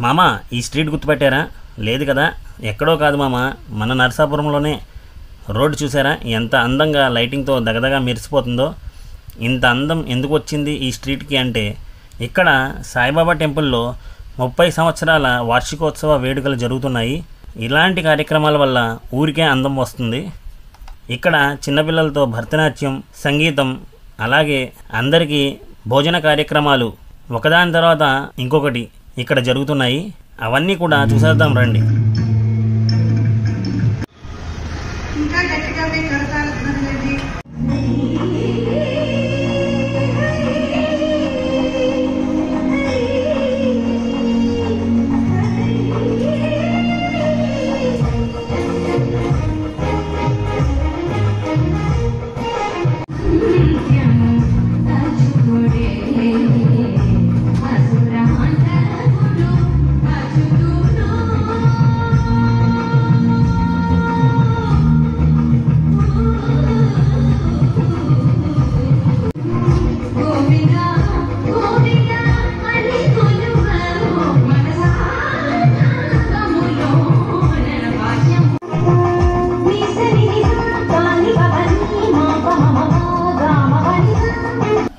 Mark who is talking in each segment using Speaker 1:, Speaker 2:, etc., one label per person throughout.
Speaker 1: మామ ఈ స్ట్రీట్ గుర్తుపెట్టారా? లేదు కదా, ఎక్కడో కాదు మామ, మన నరసాపురంలోనే. రోడ్డు చూసారా ఎంత అందంగా లైటింగ్తో దగదగా మెరిసిపోతుందో? ఇంత అందం ఎందుకు వచ్చింది ఈ స్ట్రీట్కి అంటే, ఇక్కడ సాయిబాబా టెంపుల్లో 30 సంవత్సరాల వార్షికోత్సవ వేడుకలు జరుగుతున్నాయి. ఇలాంటి కార్యక్రమాల వల్ల ఊరికే అందం వస్తుంది. ఇక్కడ చిన్నపిల్లలతో భరతనాట్యం, సంగీతం, అలాగే అందరికీ భోజన కార్యక్రమాలు ఒకదాని తర్వాత ఇంకొకటి ఇక్కడ జరుగుతున్నాయి. అవన్నీ కూడా చూసేద్దాం రండి.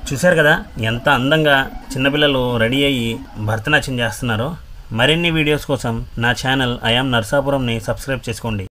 Speaker 1: చూశారు కదా ఎంత అందంగా చిన్నపిల్లలు రెడీ అయ్యి భరతనాట్యం చేస్తున్నారో. మరిన్ని వీడియోస్ కోసం నా ఛానల్ ఐ యామ్ నర్సాపురంని సబ్స్క్రైబ్ చేసుకోండి.